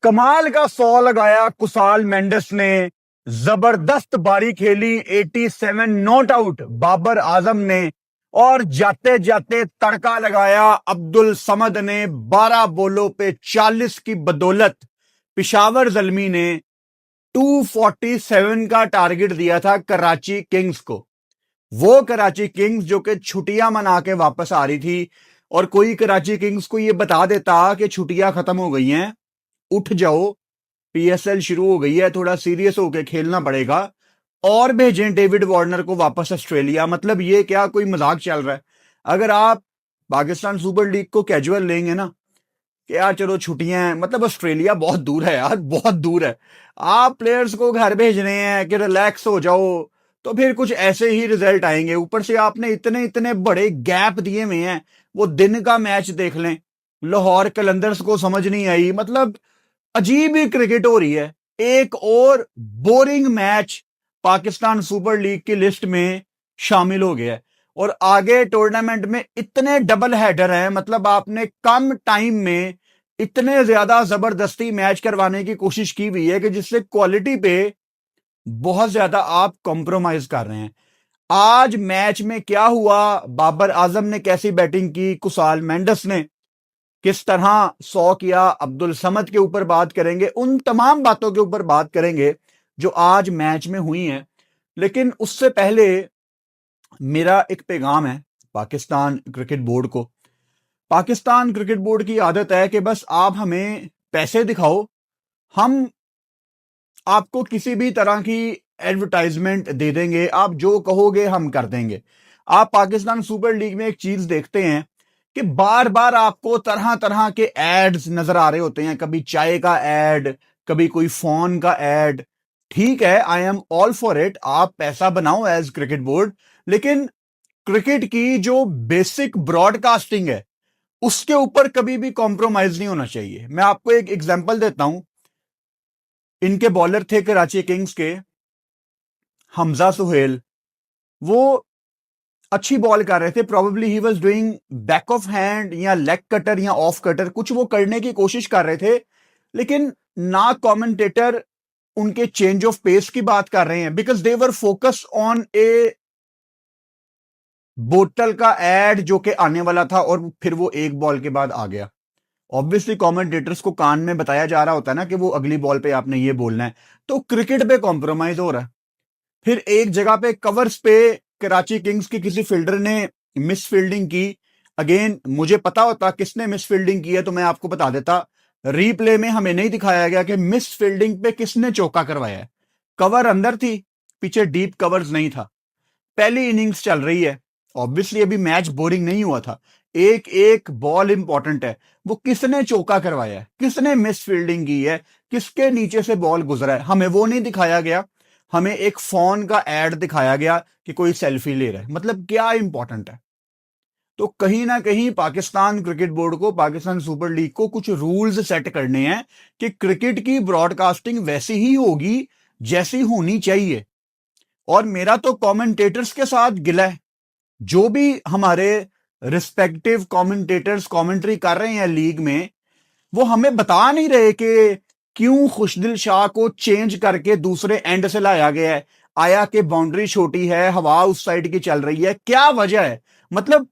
कमाल का 100 लगाया कुसाल मेंडिस ने, जबरदस्त बारी खेली 87 नॉट आउट बाबर आजम ने, और जाते जाते तड़का लगाया अब्दुल समद ने 12 बॉलों पे 40 की बदौलत। पिशावर जल्मी ने 247 का टारगेट दिया था कराची किंग्स को। वो कराची किंग्स जो कि छुट्टियां मना के वापस आ रही थी, और कोई कराची किंग्स को ये बता देता कि छुट्टियां खत्म हो गई हैं, उठ जाओ, पीएसएल शुरू हो गई है, थोड़ा सीरियस होकर खेलना पड़ेगा, और भेजें डेविड वार्नर को वापस ऑस्ट्रेलिया। मतलब ये क्या कोई मजाक चल रहा है? अगर आप पाकिस्तान सुपर लीग को कैजुअल लेंगे ना कि यार चलो छुट्टियां हैं, मतलब ऑस्ट्रेलिया बहुत दूर है यार, बहुत दूर है, आप प्लेयर्स को घर भेज रहे हैं कि रिलैक्स हो जाओ, तो फिर कुछ ऐसे ही रिजल्ट आएंगे। ऊपर से आपने इतने इतने बड़े गैप दिए हुए हैं। वो दिन का मैच देख लें, लाहौर कलंदर्स को समझ नहीं आई। मतलब अजीब ही क्रिकेट हो रही है। एक और boring match Pakistan super league की लिस्ट में शामिल हो गया है, और आगे टूर्नामेंट में इतने डबल हेडर हैं। मतलब आपने कम टाइम में इतने ज्यादा जबरदस्ती मैच करवाने की कोशिश की हुई है कि जिससे क्वालिटी पे बहुत ज्यादा आप कॉम्प्रोमाइज कर रहे हैं। आज मैच में क्या हुआ, बाबर आजम ने कैसी बैटिंग की, कुसाल मेंडिस ने किस तरह 100 किया, अब्दुल समद के ऊपर बात करेंगे, उन तमाम बातों के ऊपर बात करेंगे जो आज मैच में हुई हैं। लेकिन उससे पहले मेरा एक पैगाम है पाकिस्तान क्रिकेट बोर्ड को। पाकिस्तान क्रिकेट बोर्ड की आदत है कि बस आप हमें पैसे दिखाओ, हम आपको किसी भी तरह की एडवर्टाइजमेंट दे देंगे, आप जो कहोगे हम कर देंगे। आप पाकिस्तान सुपर लीग में एक चीज देखते हैं कि बार बार आपको तरह तरह के एड्स नजर आ रहे होते हैं। कभी चाय का एड, कभी कोई फोन का एड। ठीक है, I am all for it, आप पैसा बनाओ एज क्रिकेट बोर्ड, लेकिन क्रिकेट की जो बेसिक ब्रॉडकास्टिंग है उसके ऊपर कभी भी कॉम्प्रोमाइज नहीं होना चाहिए। मैं आपको एक एग्जांपल देता हूं। इनके बॉलर थे कराची किंग्स के हमजा सुहेल। वो अच्छी बॉल कर रहे थे, probably he was doing back of hand या लेग कटर या ऑफ कटर, कुछ वो करने की कोशिश कर रहे थे। लेकिन ना कमेंटेटर उनके चेंज ऑफ पेस की बात कर रहे हैं, because they were focus on a बोतल का एड जो कि आने वाला था, और फिर वो एक बॉल के बाद आ गया। ऑब्वियसली कमेंटेटर्स को कान में बताया जा रहा होता है ना कि वो अगली बॉल पे आपने ये बोलना है। तो क्रिकेट पे कॉम्प्रोमाइज हो रहा है। फिर एक जगह पे कवर्स पे कराची किंग्स की किसी फील्डर ने मिस फील्डिंग की। अगेन मुझे पता होता किसने मिस फील्डिंग की है तो मैं आपको बता देता। रीप्ले में हमें नहीं दिखाया गया कि मिस फील्डिंग पे किसने चौका करवाया है। कवर अंदर थी, पीछे डीप कवर्स नहीं था। पहली इनिंग्स चल रही है, ऑब्वियसली अभी मैच बोरिंग नहीं हुआ था, एक एक बॉल इंपॉर्टेंट है। वो किसने चौका करवाया है, किसने मिस फील्डिंग की है, किसके नीचे से बॉल गुजरा है, हमें वो नहीं दिखाया गया। हमें एक फोन का एड दिखाया गया कि कोई सेल्फी ले रहा है। मतलब क्या इंपॉर्टेंट है? तो कहीं ना कहीं पाकिस्तान क्रिकेट बोर्ड को, पाकिस्तान सुपर लीग को कुछ रूल्स सेट करने हैं कि क्रिकेट की ब्रॉडकास्टिंग वैसी ही होगी जैसी होनी चाहिए। और मेरा तो कमेंटेटर्स के साथ गिला है, जो भी हमारे रिस्पेक्टिव कमेंटेटर्स कमेंट्री कर रहे हैं लीग में, वो हमें बता नहीं रहे कि क्यों खुशदिल शाह को चेंज करके दूसरे एंड से लाया गया है। आया कि बाउंड्री छोटी है, हवा उस साइड की चल रही है, क्या वजह है? मतलब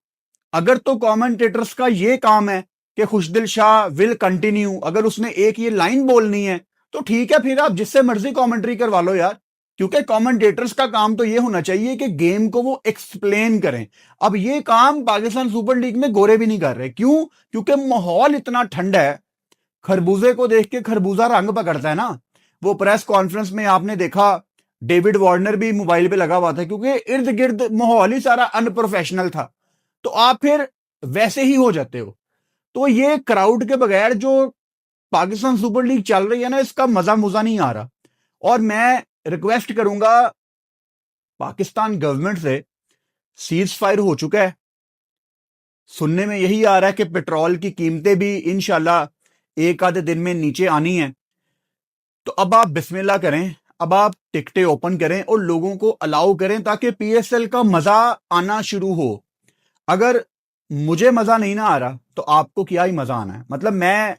अगर तो कमेंटेटर्स का ये काम है कि खुशदिल शाह विल कंटिन्यू, अगर उसने एक ये लाइन बोलनी है तो ठीक है, फिर आप जिससे मर्जी कमेंट्री करवा लो यार। क्योंकि कमेंटेटर्स का काम तो ये होना चाहिए कि गेम को वो एक्सप्लेन करें। अब ये काम पाकिस्तान सुपर लीग में गोरे भी नहीं कर रहे। क्यों? क्योंकि माहौल इतना ठंडा है। खरबूजे को देख के खरबूजा रंग पकड़ता है ना। वो प्रेस कॉन्फ्रेंस में आपने देखा, डेविड वार्नर भी मोबाइल पे लगा हुआ था, क्योंकि इर्द गिर्द माहौल ही सारा अनप्रोफेशनल था। तो आप फिर वैसे ही हो जाते हो। तो ये क्राउड के बगैर जो पाकिस्तान सुपर लीग चल रही है ना, इसका मजा मुजा नहीं आ रहा। और मैं रिक्वेस्ट करूंगा पाकिस्तान गवर्नमेंट से, सीज फायर हो चुका है, सुनने में यही आ रहा है कि पेट्रोल की कीमतें भी इंशाल्लाह एक आधे दिन में नीचे आनी है। तो अब आप बिस्मिल्लाह करें, अब आप टिकटें ओपन करें और लोगों को अलाउ करें ताकि पीएसएल का मजा आना शुरू हो। अगर मुझे मजा नहीं ना आ रहा तो आपको क्या ही मजा आना है? मतलब मैं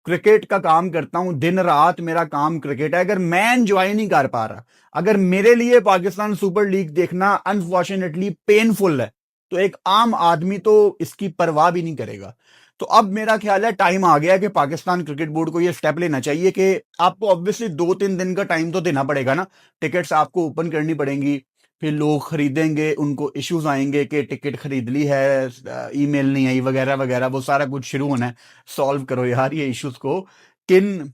क्रिकेट का काम करता हूं, दिन रात मेरा काम क्रिकेट है। अगर मैं एंजॉय नहीं कर पा रहा, अगर मेरे लिए पाकिस्तान सुपर लीग देखना अनफॉर्चुनेटली पेनफुल है, तो एक आम आदमी तो इसकी परवाह भी नहीं करेगा। तो अब मेरा ख्याल है टाइम आ गया कि पाकिस्तान क्रिकेट बोर्ड को यह स्टेप लेना चाहिए कि आपको ऑब्वियसली 2-3 दिन का टाइम तो देना पड़ेगा ना। टिकट्स आपको ओपन करनी पड़ेंगी, फिर लोग खरीदेंगे, उनको इश्यूज आएंगे कि टिकट खरीद ली है, ईमेल नहीं आई वगैरह वगैरह, वो सारा कुछ शुरू होना है। सॉल्व करो यार ये इश्यूज को। किन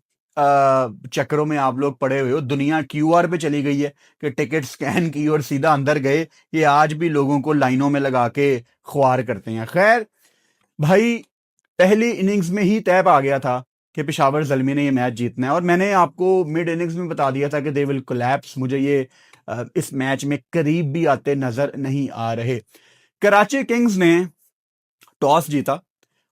चक्करों में आप लोग पड़े हुए हो? दुनिया क्यूआर पे चली गई है कि टिकट स्कैन की और सीधा अंदर गए। ये आज भी लोगों को लाइनों में लगा के ख्वार करते हैं। खैर भाई, पहली इनिंग्स में ही तय आ गया था कि पेशावर ज़ल्मी ने ये मैच जीतना है, और मैंने आपको मिड इनिंग्स में बता दिया था कि दे विल कोलैप्स। मुझे ये इस मैच में करीब भी आते नजर नहीं आ रहे। कराची किंग्स ने टॉस जीता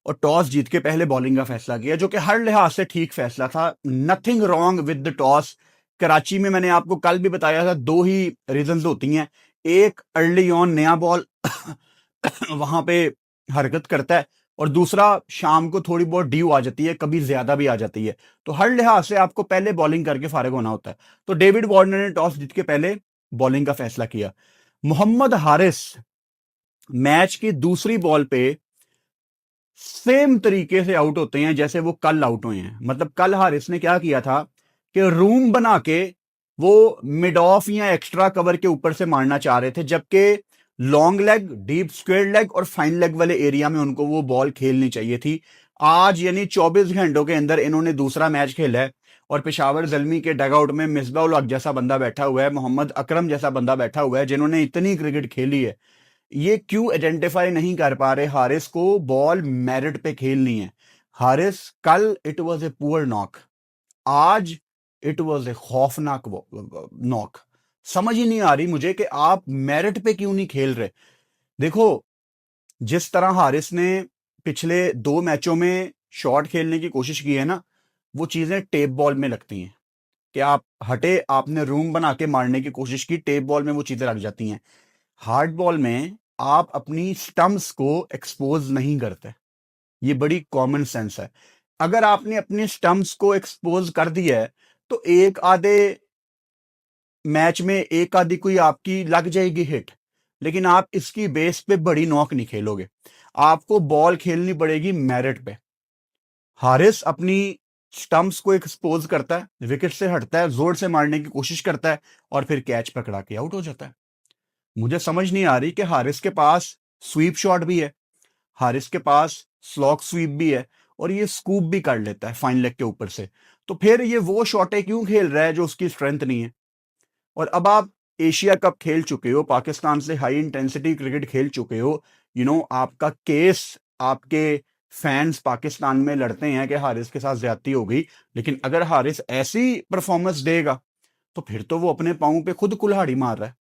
और टॉस जीत के पहले बॉलिंग का फैसला किया, जो कि हर लिहाज से ठीक फैसला था। Nothing wrong with the toss. Karachi में मैंने आपको कल भी बताया था, दो ही रीजंस होती हैं। एक, अर्ली ऑन नया बॉल वहां पे हरकत करता है, और दूसरा, शाम को थोड़ी बहुत ड्यू आ जाती है, कभी ज्यादा भी आ जाती है। तो हर लिहाज से आपको पहले बॉलिंग करके फारिग होना होता है। तो डेविड वार्नर ने टॉस जीत के पहले बॉलिंग का फैसला किया। मोहम्मद हारिस मैच की दूसरी बॉल पे सेम तरीके से आउट होते हैं जैसे वो कल आउट हुए हैं। मतलब कल हारिस ने क्या किया था कि रूम बना के वो मिड ऑफ या एक्स्ट्रा कवर के ऊपर से मारना चाह रहे थे, जबकि long leg, deep square leg और फाइन लेग वाले एरिया में उनको वो बॉल खेलनी चाहिए थी। आज यानी 24 घंटों के अंदर इन्होंने दूसरा मैच खेला है, और पेशावर जल्मी के डगआउट में मिसबा उल हक जैसा बंदा बैठा हुआ है, मोहम्मद अकरम जैसा बंदा बैठा हुआ है, जिन्होंने इतनी क्रिकेट खेली है। ये क्यों आइडेंटिफाई नहीं कर पा रहे हारिस को बॉल मेरिट पे खेलनी है? Haris, call it was a poor knock, आज इट वाज ए खौफनाक नॉक। समझ ही नहीं आ रही मुझे कि आप मेरिट पे क्यों नहीं खेल रहे। देखो, जिस तरह हारिस ने पिछले 2 मैचों में शॉट खेलने की कोशिश की है ना, वो चीजें टेप बॉल में लगती हैं कि आप हटे, आपने रूम बना के मारने की कोशिश की, टेप बॉल में वो चीजें लग जाती हैं। हार्ड बॉल में आप अपनी स्टम्प्स को एक्सपोज नहीं करते, ये बड़ी कॉमन सेंस है। अगर आपने अपनी स्टम्प्स को एक्सपोज कर दिया है, तो एक आधे मैच में एक आधी कोई आपकी लग जाएगी हिट, लेकिन आप इसकी बेस पे बड़ी नॉक नहीं खेलोगे। आपको बॉल खेलनी पड़ेगी मेरिट पे। हारिस अपनी स्टंप्स को एक्सपोज करता है, विकेट से हटता है, जोर से मारने की कोशिश करता है, और फिर कैच पकड़ा के आउट हो जाता है। मुझे समझ नहीं आ रही कि हारिस के पास स्वीप शॉट भी है, हारिस के पास स्लॉक स्वीप भी है, और ये स्कूप भी कर लेता है फाइन लेग के ऊपर से। तो फिर ये वो शॉटें क्यों खेल रहा है जो उसकी स्ट्रेंथ नहीं है? और अब आप एशिया कप खेल चुके हो, पाकिस्तान से हाई इंटेंसिटी क्रिकेट खेल चुके हो, आपका केस, आपके फैंस पाकिस्तान में लड़ते हैं कि हारिस के साथ ज्यादती हो गई। लेकिन अगर हारिस ऐसी परफॉर्मेंस देगा, तो फिर तो वो अपने पांव पे खुद कुल्हाड़ी मार रहा है।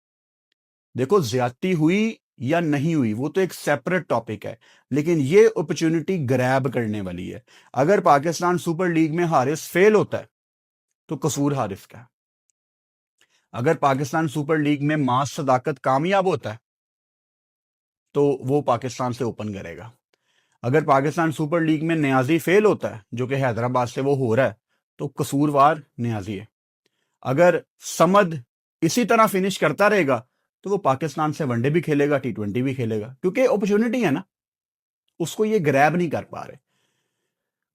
देखो, ज्यादती हुई या नहीं हुई वो तो एक सेपरेट टॉपिक है, लेकिन ये अपॉर्चुनिटी ग्रैब करने वाली है। अगर पाकिस्तान सुपर लीग में हारिस फेल होता है, तो कसूर हारिस का है। अगर पाकिस्तान सुपर लीग में मास सदाकत कामयाब होता है, तो वो पाकिस्तान से ओपन करेगा। अगर पाकिस्तान सुपर लीग में न्याजी फेल होता है, जो कि हैदराबाद से वो हो रहा है, तो कसूरवार न्याजी है। अगर समद इसी तरह फिनिश करता रहेगा, तो वो पाकिस्तान से वनडे भी खेलेगा, T20 भी खेलेगा, क्योंकि अपॉर्चुनिटी है ना, उसको ये ग्रैब नहीं कर पा रहे।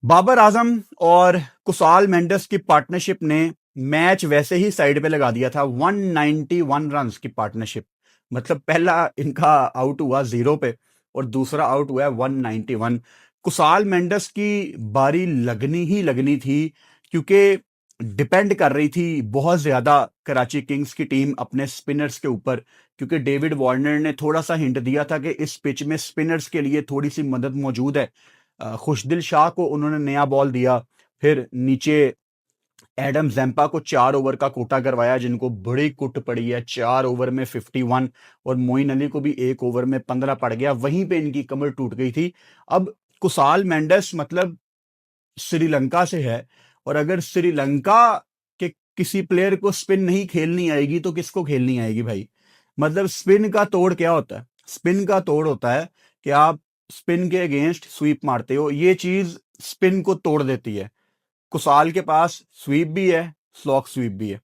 बाबर आजम और कुसाल मेंडस की पार्टनरशिप ने मैच वैसे ही साइड पे लगा दिया था। 191 रन्स की पार्टनरशिप, मतलब पहला इनका आउट हुआ 0 पे और दूसरा आउट हुआ है 191। कुसाल मेंडस की बारी लगनी ही लगनी थी, क्योंकि डिपेंड कर रही थी बहुत ज्यादा कराची किंग्स की टीम अपने स्पिनर्स के ऊपर, क्योंकि डेविड वार्नर ने थोड़ा सा हिंट दिया था कि इस पिच में स्पिनर्स के लिए थोड़ी सी मदद मौजूद है। खुशदिल शाह को उन्होंने नया बॉल दिया, फिर नीचे एडम जैम्पा को 4 ओवर का कोटा करवाया, जिनको बड़ी कुट पड़ी है, 4 ओवर में 51, और मोइन अली को भी 1 ओवर में 15 पड़ गया, वहीं पे इनकी कमर टूट गई थी। अब कुसाल मेंडस मतलब श्रीलंका से है, और अगर श्रीलंका के किसी प्लेयर को स्पिन नहीं खेलनी आएगी, तो किसको खेलनी आएगी भाई? मतलब स्पिन का तोड़ क्या होता है? स्पिन का तोड़ होता है कि आप स्पिन के अगेंस्ट स्वीप मारते हो, ये चीज स्पिन को तोड़ देती है। कुसाल के पास स्वीप भी है, स्लॉक स्वीप भी है,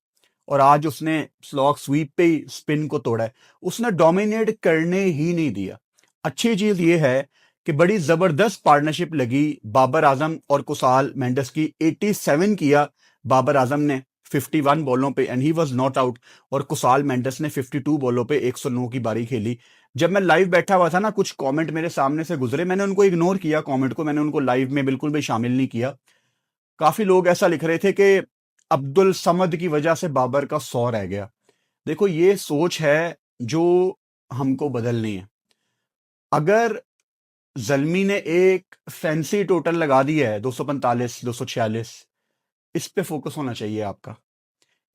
और आज उसने स्लॉक स्वीप पे ही स्पिन को तोड़ा है। उसने डोमिनेट करने ही नहीं दिया। अच्छी चीज ये है कि बड़ी जबरदस्त पार्टनरशिप लगी बाबर आजम और कुसाल मेंडिस की। 87 किया बाबर आजम ने 51 बॉलों पे and he was not out, और कुसाल मेंडिस ने 52 बॉलों पे 109 की बारी खेली। जब मैं लाइव बैठा हुआ था ना, कुछ कमेंट मेरे सामने से गुजरे, मैंने उनको इग्नोर किया कमेंट को, मैंने उनको लाइव में बिल्कुल भी शामिल नहीं किया। काफी लोग ऐसा लिख रहे थे कि अब्दुल समद की वजह से बाबर का 100 रह गया। देखो, ये सोच है जो हमको बदलनी है। अगर जल्मी ने एक फैंसी टोटल लगा दिया है 245 246, इस पे फोकस होना चाहिए आपका।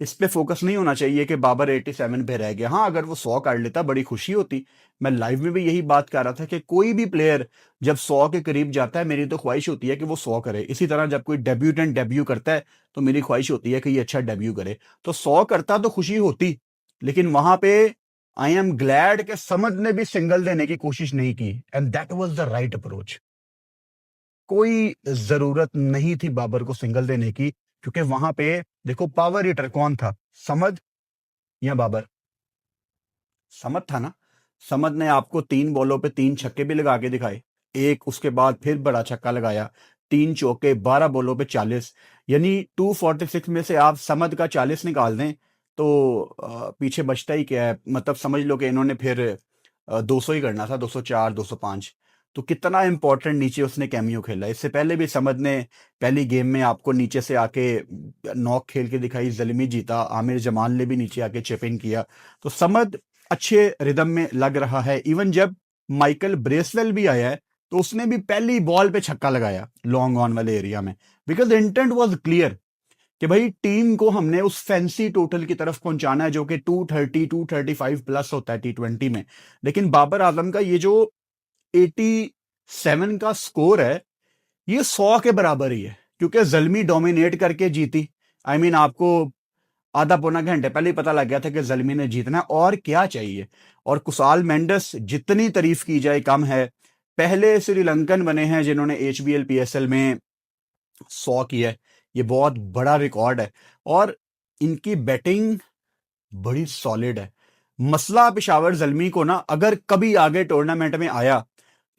इस पे फोकस नहीं होना चाहिए कि बाबर 87 पे रह गया। हाँ, अगर वो 100 कर लेता बड़ी खुशी होती। मैं लाइव में भी यही बात कर रहा था कि कोई भी प्लेयर जब 100 के करीब जाता है, मेरी तो ख्वाहिश होती है कि वो 100 करे। इसी तरह जब कोई डेब्यूटेंट डेब्यू करता है तो मेरी ख्वाहिश होती है कि ये अच्छा डेब्यू करे। तो 100 करता तो खुशी होती, लेकिन वहां पे आई एम ग्लैड कि समद ने भी सिंगल देने की कोशिश नहीं की, and that was the right approach. कोई जरूरत नहीं थी बाबर को सिंगल देने की, क्योंकि वहां पे देखो, पावर हिटर कौन था, समद या बाबर? समद था ना। समद ने आपको 3 बॉलों पे 3 छक्के भी लगा के दिखाए। एक उसके बाद फिर बड़ा छक्का लगाया, 3 चौके, 12 बॉलों पे 40। यानी 246 में से आप समद का 40 निकाल दें तो पीछे बचता ही क्या है। मतलब समझ लो कि इन्होंने फिर 200 ही करना था, 204 205। तो कितना इंपॉर्टेंट नीचे उसने कैमियो खेला। इससे पहले भी समद ने पहली गेम में आपको नीचे से आके नॉक खेल के दिखाई, जलमी जीता, आमिर जमाल ने भी नीचे आके चिप इन किया। तो समद अच्छे रिदम में लग रहा है। इवन जब माइकल ब्रेसवेल भी आया है तो उसने भी पहली बॉल पे छक्का लगाया लॉन्ग ऑन वाले एरिया में, बिकॉज इंटेंट वाज क्लियर कि भाई टीम को हमने उस फैंसी टोटल की तरफ पहुंचाना है जो कि 230 235 प्लस होता है T20 में। लेकिन बाबर आजम का ये जो 87 का स्कोर है, ये 100 के बराबर ही है, क्योंकि जल्मी डोमिनेट करके जीती। आई मीन आपको आधा पौना घंटे पहले ही पता लग गया था कि जल्मी ने जीतना है, और क्या चाहिए। और कुसाल मेंडिस, जितनी तारीफ की जाए कम है। पहले श्रीलंकन बने हैं जिन्होंने HBL PSL में 100 किया है। ये बहुत बड़ा रिकॉर्ड है, और इनकी बैटिंग बड़ी सॉलिड है। मसला पेशावर जल्मी को ना, अगर कभी आगे टूर्नामेंट में आया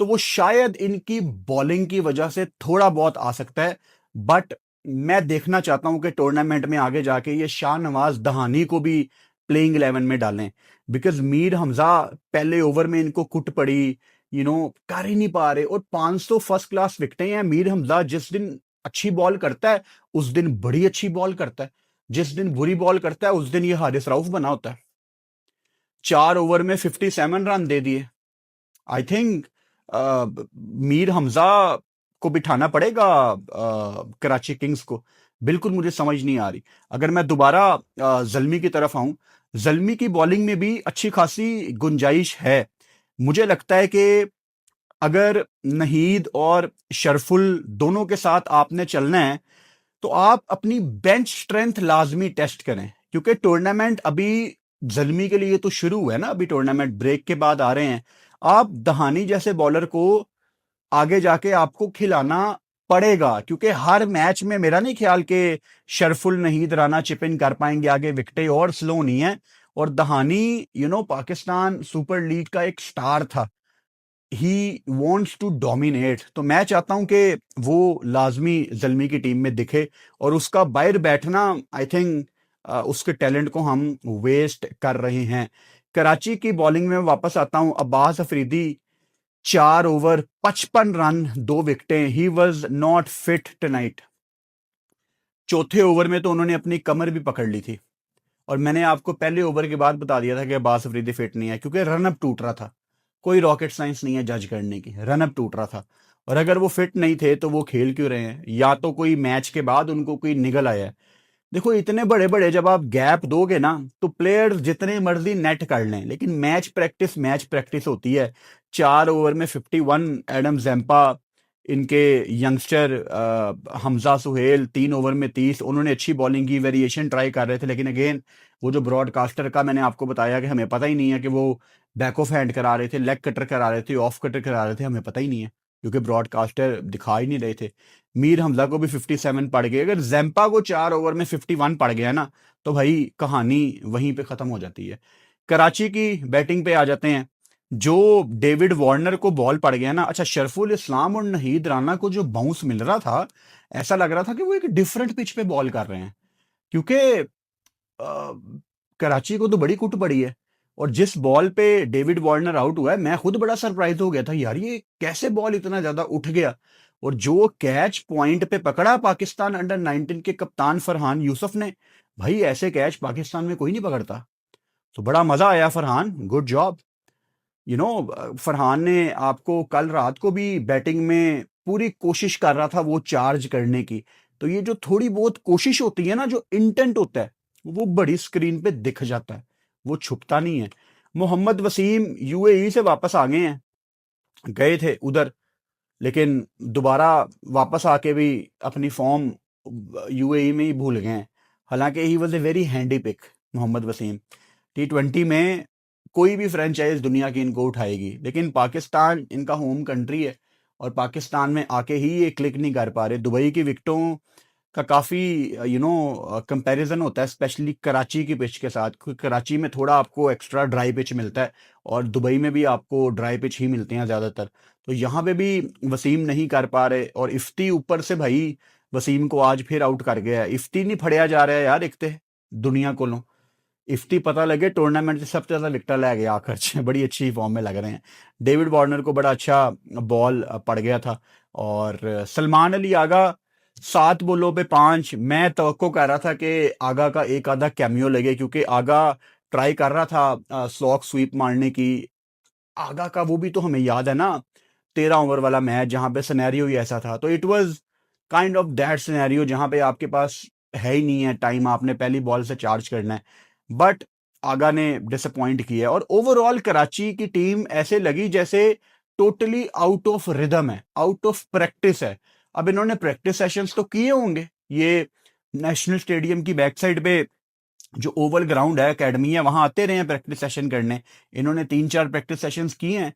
तो वो शायद इनकी बॉलिंग की वजह से थोड़ा बहुत आ सकता है। बट मैं देखना चाहता हूं कि टूर्नामेंट में आगे जाके ये शाहनवाज दहानी को भी प्लेइंग 11 में डालें, बिकॉज मीर हमजा पहले ओवर में इनको कुट पड़ी, कर ही नहीं पा रहे। और 500 फर्स्ट क्लास विकेटें हैं। मीर हमजा जिस दिन अच्छी बॉल करता है उस दिन बड़ी अच्छी बॉल करता है, जिस दिन बुरी बॉल करता है उस दिन ये हारिस रऊफ बना होता है। 4 ओवर में 57 रन दे दिए। आई थिंक मीर हमजा को बिठाना पड़ेगा कराची किंग्स को। बिल्कुल मुझे समझ नहीं आ रही। अगर मैं दोबारा जल्मी की तरफ आऊं, जल्मी की बॉलिंग में भी अच्छी खासी गुंजाइश है। मुझे लगता है कि अगर नहीद और शरफुल दोनों के साथ आपने चलना है तो आप अपनी बेंच स्ट्रेंथ लाजमी टेस्ट करें, क्योंकि टूर्नामेंट अभी जल्मी के लिए तो शुरू हुआ है ना, अभी टूर्नामेंट ब्रेक के बाद आ रहे हैं। आप दहानी जैसे बॉलर को आगे जाके आपको खिलाना पड़ेगा, क्योंकि हर मैच में मेरा नहीं ख्याल कि शरफुल नहीद राना चिप इन कर पाएंगे आगे। विकेटें और स्लो नहीं है, और दहानी पाकिस्तान सुपर लीग का एक स्टार था। He wants to dominate. तो मैं चाहता हूं कि वो लाजमी जल्मी की टीम में दिखे, और उसका बाहर बैठना आई थिंक उसके टैलेंट को हम वेस्ट कर रहे हैं। कराची की बॉलिंग में वापस आता हूं। अब्बास अफरीदी 4 ओवर 55 रन 2 विकेटें। He was not fit tonight. चौथे ओवर में तो उन्होंने अपनी कमर भी पकड़ ली थी, और मैंने आपको पहले ओवर के बाद बता दिया था कि अब्बास अफरीदी फिट नहीं है, क्योंकि रनअप टूट रहा था। कोई रॉकेट साइंस नहीं है जज करने की, रनअप टूट रहा था। और अगर वो फिट नहीं थे तो वो खेल क्यों रहे हैं? या तो कोई मैच के बाद उनको कोई निगल आया है। देखो, इतने बड़े बड़े जब आप गैप दोगे ना तो प्लेयर जितने मर्जी नेट कर लें, लेकिन मैच प्रैक्टिस होती है। 4 ओवर में 51 एडम जैम्पा, इनके यंगस्टर हमजा सुहेल 3 ओवर में 30। उन्होंने अच्छी बॉलिंग की, वेरिएशन ट्राई कर रहे थे, लेकिन अगेन वो जो ब्रॉडकास्टर का मैंने आपको बताया कि हमें पता ही नहीं है कि वो बैक ऑफ हैंड करा रहे थे, लेग कटर करा रहे थे, ऑफ कटर करा रहे थे, हमें पता ही नहीं है। क्योंकि ब्रॉडकास्टर दिखा ही नहीं रहे थे। मीर हमजा को भी 57 पड़ गए। अगर जैम्पा को 4 ओवर में 51 पड़ गया ना, तो भाई कहानी वहीं पे खत्म हो जाती है। कराची की बैटिंग पे आ जाते हैं। जो डेविड वार्नर को बॉल पड़ गया ना, अच्छा, शरफुल इस्लाम और नहीद राना को जो बाउंस मिल रहा था, ऐसा लग रहा था कि वो एक डिफरेंट पिच पे बॉल कर रहे हैं। क्योंकि कराची को तो बड़ी कुट पड़ी है। और जिस बॉल पे डेविड वार्नर आउट हुआ है, मैं खुद बड़ा सरप्राइज हो गया था, यार ये कैसे बॉल इतना ज्यादा उठ गया। और जो कैच पॉइंट पे पकड़ा पाकिस्तान अंडर 19 के कप्तान फरहान यूसुफ ने, भाई ऐसे कैच पाकिस्तान में कोई नहीं पकड़ता। तो बड़ा मजा आया फरहान, गुड जॉब। फरहान ने आपको कल रात को भी बैटिंग में पूरी कोशिश कर रहा था वो चार्ज करने की। तो ये जो थोड़ी बहुत कोशिश होती है ना, जो इंटेंट होता है, वो बड़ी स्क्रीन पे दिख जाता है, वो छुपता नहीं है। मोहम्मद वसीम यूएई से वापस आ गए हैं, गए थे उधर, लेकिन दोबारा वापस आके भी अपनी फॉर्म यूएई में ही भूल गए हैं। हालांकि he was a very handy pick Mohammad Wasim. T20 में कोई भी फ्रेंचाइज दुनिया की इनको उठाएगी, लेकिन पाकिस्तान इनका होम कंट्री है, और पाकिस्तान में आके ही ये क्लिक नहीं कर पा रहे। दुबई की विकेटों का काफ़ी कंपैरिजन होता है, स्पेशली कराची की पिच के साथ, क्योंकि कराची में थोड़ा आपको एक्स्ट्रा ड्राई पिच मिलता है, और दुबई में भी आपको ड्राई पिच ही मिलते हैं ज़्यादातर। तो यहाँ पे भी वसीम नहीं कर पा रहे, और इफ्ती ऊपर से भाई वसीम को आज फिर आउट कर गया है। इफ्ती नहीं फड़िया जा रहा है यार, एक ते दुनिया को इफ्ती पता लगे टूर्नामेंट से सबसे ज्यादा विकेट लै गया आखिर च, बड़ी अच्छी फॉर्म में लग रहे हैं। डेविड वार्नर को बड़ा अच्छा बॉल पड़ गया था। और सलमान अली आगा 7 बॉलों पे 5। मैं तवक्को कर रहा था कि आगा का एक आधा कैमियो लगे, क्योंकि आगा ट्राई कर रहा था स्लॉक स्वीप मारने की। आगा का वो भी तो हमें याद है ना, 13 ओवर वाला मैच जहां पे सिनेरियो ही ऐसा था। तो it was kind of that scenario जहां पे आपके पास है ही नहीं है टाइम, आपने पहली बॉल से चार्ज करना है। बट आगा ने डिसअपॉइंट किया, और ओवरऑल कराची की टीम ऐसे लगी जैसे टोटली आउट ऑफ रिदम है, आउट ऑफ प्रैक्टिस है। अब इन्होंने प्रैक्टिस सेशंस तो किए होंगे, ये नेशनल स्टेडियम की बैक साइड पे जो ओवल ग्राउंड है, एकेडमी है, वहां आते रहे हैं प्रैक्टिस सेशन करने। इन्होंने 3-4 प्रैक्टिस सेशंस किए हैं,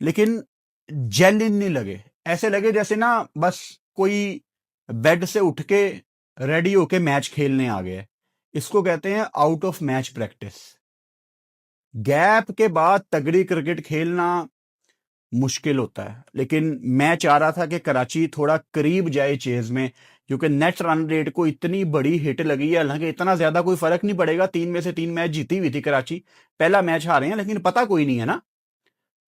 लेकिन जेल इन नहीं लगे। ऐसे लगे जैसे ना बस कोई बेड से उठ के रेडी होके मैच खेलने आ गए। इसको कहते हैं out of match practice. Gap के बाद तगड़ी क्रिकेट खेलना मुश्किल होता है, लेकिन मैं चाह रहा था कि कराची थोड़ा करीब जाए चेज में, क्योंकि नेट रन रेट को इतनी बड़ी हिट लगी है। हालांकि इतना ज्यादा कोई फर्क नहीं पड़ेगा, 3 में से 3 मैच जीती हुई थी कराची, पहला मैच हारे हैं, लेकिन पता कोई नहीं है ना,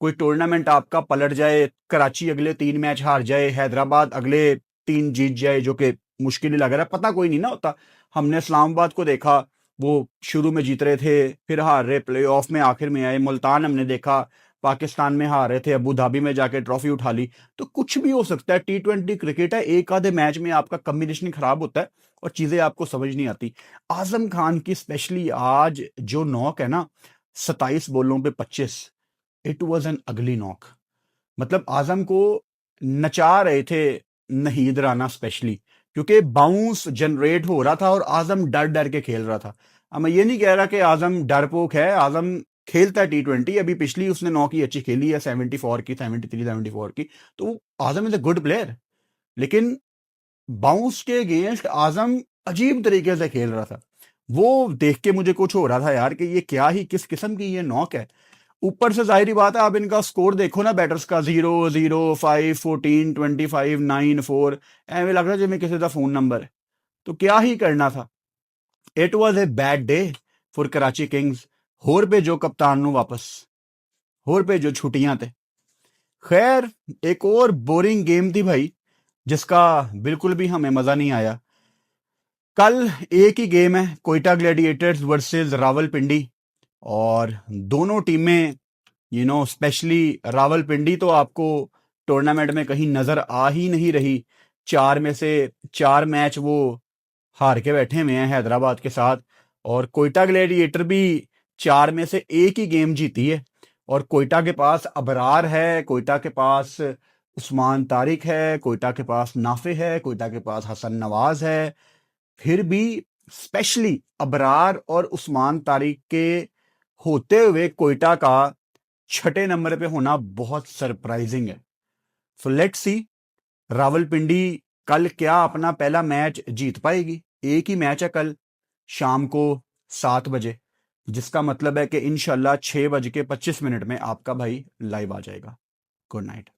कोई टूर्नामेंट आपका पलट जाए, कराची अगले 3 मैच हार जाए, हैदराबाद अगले 3 जीत जाए, जो कि मुश्किल ही लग रहा है, पता कोई नहीं ना होता। हमने इस्लामाबाद को देखा, वो शुरू में जीत रहे थे, फिर हार रहे, प्ले ऑफ में आखिर में आए। मुल्तान हमने देखा, पाकिस्तान में हार रहे थे, अबू धाबी में जाके ट्रॉफी उठा ली। तो कुछ भी हो सकता है, T20 क्रिकेट है, एक आधे मैच में आपका कम्बिनेशन खराब होता है और चीजें आपको समझ नहीं आती। आजम खान की स्पेशली आज जो नॉक है ना, 27 बॉलों पे 25, इट वॉज एन अगली नॉक। मतलब आजम को नचा रहे थे नहीद राना स्पेशली, क्योंकि बाउंस जनरेट हो रहा था और आजम डर डर के खेल रहा था। अब मैं ये नहीं कह रहा कि आजम डरपोक है, आजम खेलता है T20। अभी पिछली उसने नॉक ही अच्छी खेली है, 74 की, 73 74 की। तो आजम इज अ गुड प्लेयर, लेकिन बाउंस के अगेंस्ट आजम अजीब तरीके से खेल रहा था। वो देख के मुझे कुछ हो रहा था यार कि ये क्या ही किस किस्म की ये नॉक है। ऊपर से जाहिर बात है, आप इनका स्कोर देखो ना बैटर्स का, 0-0-5-14-25-9-4, एवं लग रहा है जिसमें किसी का फोन नंबर है। तो क्या ही करना था। It was a bad day for Karachi Kings. होर पे जो कप्तान नु वापस, होर पे जो छुट्टियां थे। खैर, एक और बोरिंग गेम थी भाई, जिसका बिल्कुल भी हमें मजा नहीं आया। कल एक ही गेम है, कोयटा ग्लैडिएटर्स वर्सेस रावलपिंडी, और दोनों टीमें स्पेशली रावलपिंडी तो आपको टूर्नामेंट में कहीं नजर आ ही नहीं रही। 4 में से 4 मैच वो हार के बैठे हुए हैं हैदराबाद के साथ, और कोयटा ग्लैडिएटर भी 4 में से एक ही गेम जीती है। और कोयटा के पास अबरार है, कोयटा के पास उस्मान तारिक है, कोयटा के पास नाफे है, कोयटा के पास हसन नवाज है। फिर भी स्पेशली अबरार और उस्मान तारिक के होते हुए कोयटा का 6ठे नंबर पे होना बहुत सरप्राइजिंग है। सो लेट्स सी रावलपिंडी कल क्या अपना पहला मैच जीत पाएगी। एक ही मैच है कल शाम को 7 बजे, जिसका मतलब है कि इंशाल्लाह 6:25 में आपका भाई लाइव आ जाएगा। Good night.